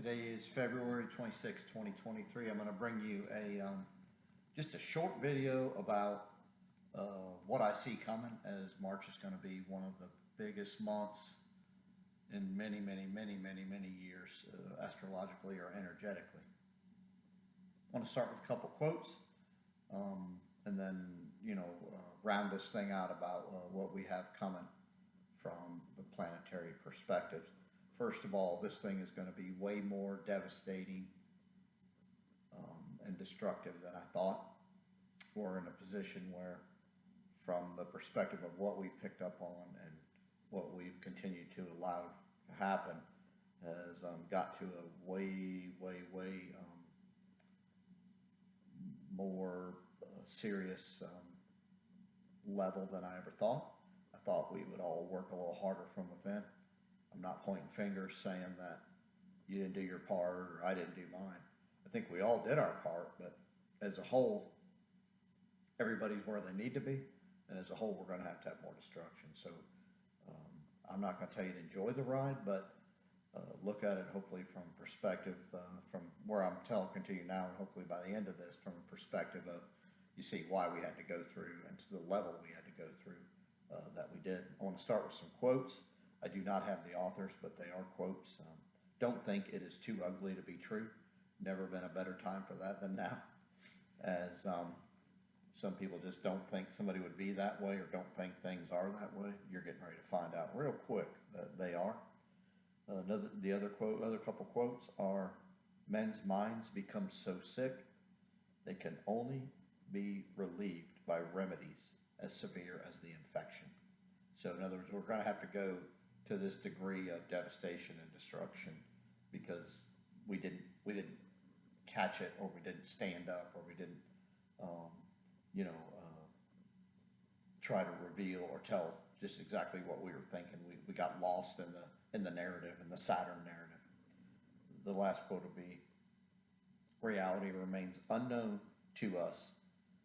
Today is February 26, 2023. I'm going to bring you just a short video about what I see coming, as March is going to be one of the biggest months in many years, astrologically or energetically. I want to start with a couple quotes, and then round this thing out about what we have coming from the planetary perspective. First of all, this thing is going to be way more devastating and destructive than I thought. We're in a position where, from the perspective of what we picked up on and what we've continued to allow to happen, has got to a way more serious level than I ever thought. I thought we would all work a little harder from within. I'm not pointing fingers saying that you didn't do your part or I didn't do mine. I think we all did our part, but as a whole, everybody's where they need to be, and as a whole, we're going to have more destruction. So I'm not going to tell you to enjoy the ride, but look at it hopefully from perspective, from where I'm telling to you now, and hopefully by the end of this, from a perspective of you see why we had to go through and to the level we had to go through that we did. I want to start with some quotes. I do not have the authors, but they are quotes. Don't think it is too ugly to be true. Never been a better time for that than now. As some people just don't think somebody would be that way or don't think things are that way. You're getting ready to find out real quick that they are. Other couple quotes are, men's minds become so sick they can only be relieved by remedies as severe as the infection. So in other words, we're going to have to go to this degree of devastation and destruction because we didn't catch it, or we didn't stand up, or we didn't try to reveal or tell just exactly what we were thinking. We got lost in the narrative, in the Saturn narrative. The last quote will be, reality remains unknown to us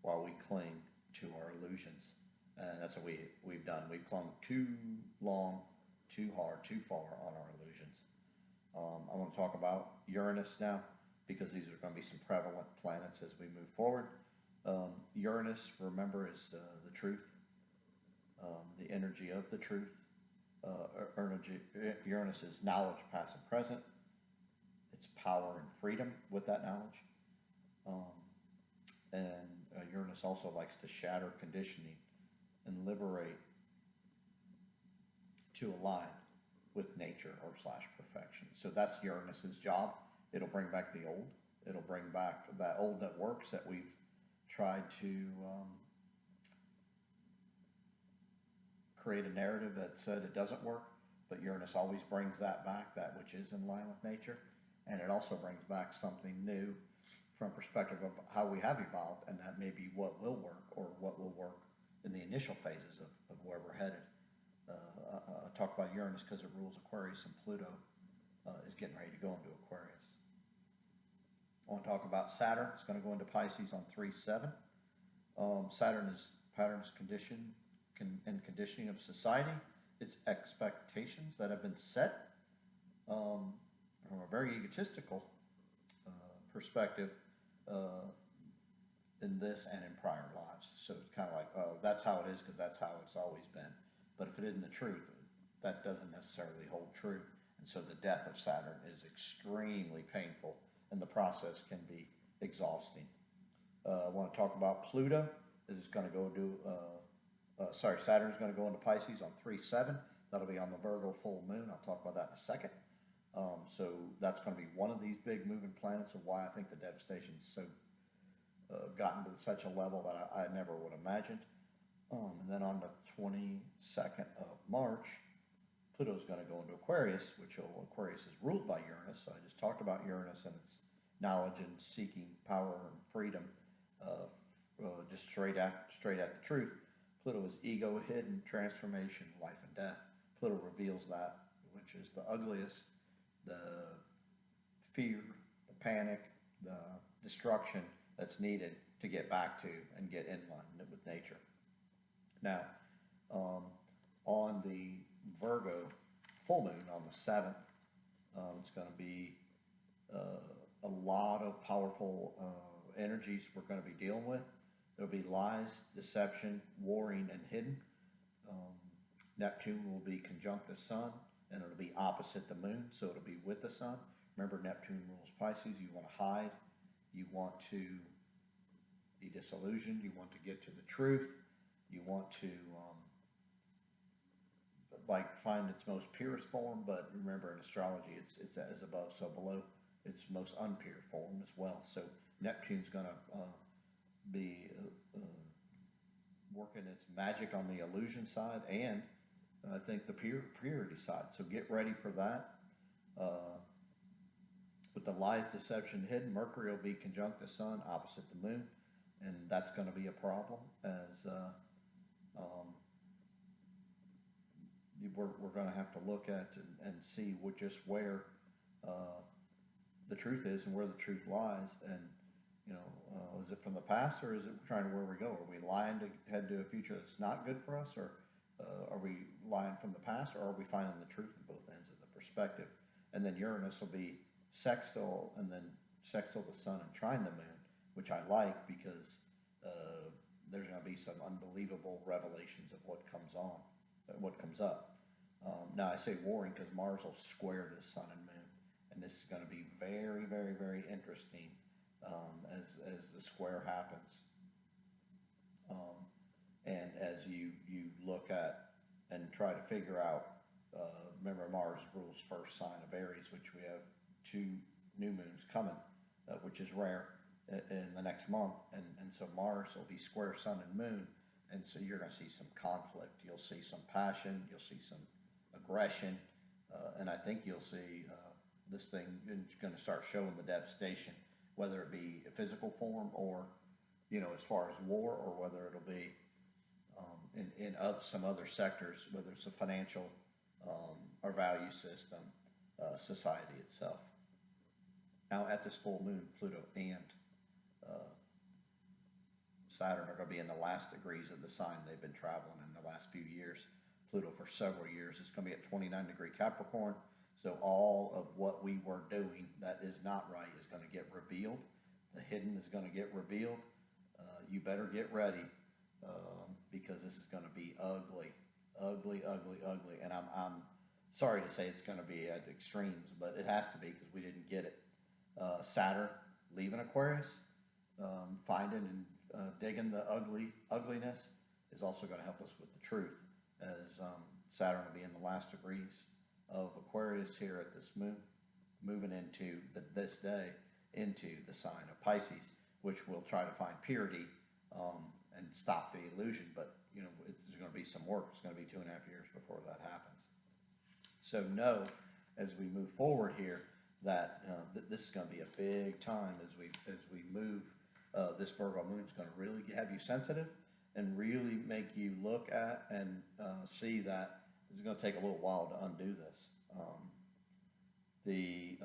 while we cling to our illusions. And that's what we've done. We've clung too long, too hard, too far on our illusions. I want to talk about Uranus now, because these are going to be some prevalent planets as we move forward. Uranus, remember, is the truth, the energy of the truth. Uranus is knowledge, past and present. It's power and freedom with that knowledge. And Uranus also likes to shatter conditioning and liberate to align with nature or / perfection. So that's Uranus's job. It'll bring back the old. It'll bring back that old that works, that we've tried to create a narrative that said it doesn't work, but Uranus always brings that back, that which is in line with nature. And it also brings back something new from perspective of how we have evolved, and that may be what will work or what will work in the initial phases of where we're headed. I talk about Uranus because it rules Aquarius, and Pluto is getting ready to go into Aquarius. I want to talk about Saturn. It's going to go into Pisces on 3/7. Saturn is patterns, and conditioning of society. It's expectations that have been set from a very egotistical perspective in this and in prior lives. So it's kind of like, oh, that's how it is because that's how it's always been. But if it isn't the truth, that doesn't necessarily hold true. And so the death of Saturn is extremely painful, and the process can be exhausting. I want to talk about Pluto. This is going to go to, Saturn is going to go into Pisces on 3/7. That'll be on the Virgo full moon. I'll talk about that in a second. So that's going to be one of these big moving planets of why I think the devastation's so gotten to such a level that I never would have imagined. And then on the 22nd of March, Pluto's going to go into Aquarius, Aquarius is ruled by Uranus. So I just talked about Uranus and its knowledge and seeking power and freedom, just straight at the truth. Pluto is ego, hidden, transformation, life and death. Pluto reveals that, which is the ugliest, the fear, the panic, the destruction that's needed to get back to and get in line with nature. Now, on the Virgo full moon on the 7th, it's going to be a lot of powerful energies we're going to be dealing with. There'll be lies, deception, warring, and hidden. Um, Neptune will be conjunct the sun, and it'll be opposite the moon, so it'll be with the sun. Remember, Neptune rules Pisces. You want to hide, you want to be disillusioned, you want to get to the truth, you want to like find its most purest form. But remember, in astrology, it's as above, so below. Its most unpure form as well. So Neptune's going to be working its magic on the illusion side, and I think the purity side. So get ready for that. With the lies, deception, hidden, Mercury will be conjunct the sun, opposite the moon, and that's going to be a problem as we're going to have to look at and see just where the truth is and where the truth lies. And is it from the past, or is it trying to where we go? Are we lying to head to a future that's not good for us, or are we lying from the past, or are we finding the truth in both ends of the perspective? And then Uranus will be sextile, and then sextile the sun and trine the moon, which I like because there's going to be some unbelievable revelations of what comes up. Now I say warring because Mars will square the sun and moon, and this is going to be very, very, very interesting as the square happens. And as you look at and try to figure out, remember Mars rules first sign of Aries, which we have 2 new moons coming, which is rare in the next month. And so Mars will be square sun and moon, and so you're going to see some conflict. You'll see some passion. You'll see some aggression, and I think you'll see this thing is going to start showing the devastation, whether it be a physical form or, as far as war, or whether it'll be in some other sectors, whether it's a financial or value system, society itself. Now, at this full moon, Pluto and Saturn are going to be in the last degrees of the sign they've been traveling in the last few years. Pluto for several years is going to be at 29-degree Capricorn. So all of what we were doing that is not right is going to get revealed. The hidden is going to get revealed. You better get ready because this is going to be ugly, ugly, ugly, ugly. And I'm sorry to say it's going to be at extremes, but it has to be because we didn't get it. Saturn leaving Aquarius, finding and digging the ugliness is also going to help us with the truth, as Saturn will be in the last degrees of Aquarius here at this moon, moving into this day into the sign of Pisces, which will try to find purity and stop the illusion. But there's going to be some work. It's going to be 2.5 years before that happens. So know, as we move forward here, that this is going to be a big time as we move. This Virgo moon is going to really have you sensitive and really make you look at and see that it's going to take a little while to undo this. The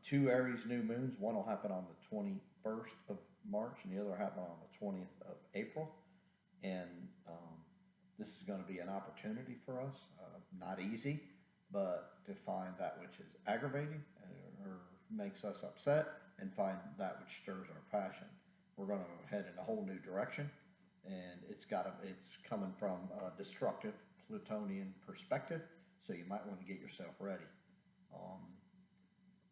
2 Aries new moons, one will happen on the 21st of March and the other will happen on the 20th of April. And this is going to be an opportunity for us, not easy, but to find that which is aggravating or makes us upset, and find that which stirs our passion. We're going to head in a whole new direction, and it's coming from a destructive Plutonian perspective, so you might want to get yourself ready.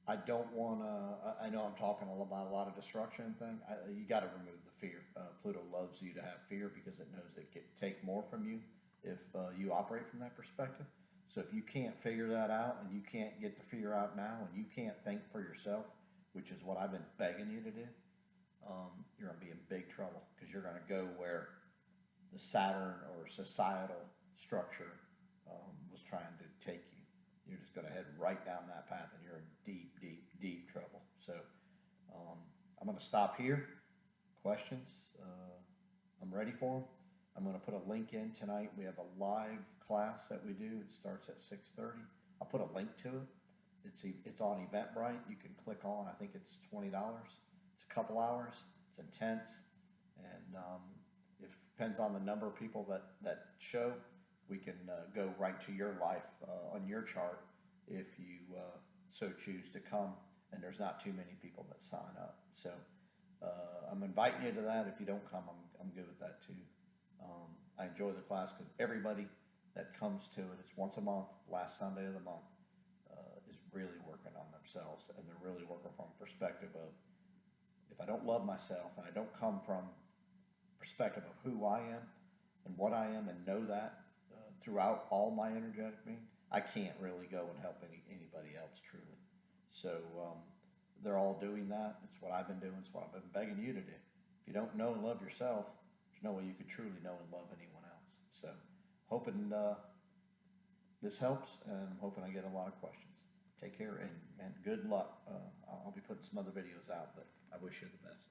I don't want to, I know I'm talking about a lot of destruction and thing. You got to remove the fear. Pluto loves you to have fear because it knows it can take more from you if you operate from that perspective. So if you can't figure that out, and you can't get the fear out now, and you can't think for yourself, which is what I've been begging you to do, you're going to be in big trouble, because you're going to go where the Saturn or societal structure was trying to take you. You're just going to head right down that path, and you're in deep, deep, deep trouble. So I'm going to stop here. Questions? I'm ready for them. I'm going to put a link in tonight. We have a live class that we do. It starts at 6:30. I'll put a link to it. It's on Eventbrite. You can click on. I think it's $20. It's a couple hours. It's intense, and it depends on the number of people that show. We can go right to your life on your chart if you so choose to come and there's not too many people that sign up. So I'm inviting you to that. If you don't come, I'm good with that too. I enjoy the class because everybody that comes to it, it's once a month, last Sunday of the month, is really working on themselves, and they're really working from a perspective of, if I don't love myself and I don't come from perspective of who I am and what I am and know that throughout all my energetic being, I can't really go and help anybody else truly. So they're all doing that. It's what I've been doing. It's what I've been begging you to do. If you don't know and love yourself, there's no way you could truly know and love anyone else. So hoping this helps, and I'm hoping I get a lot of questions. Take care, and good luck. I'll be putting some other videos out, but I wish you the best.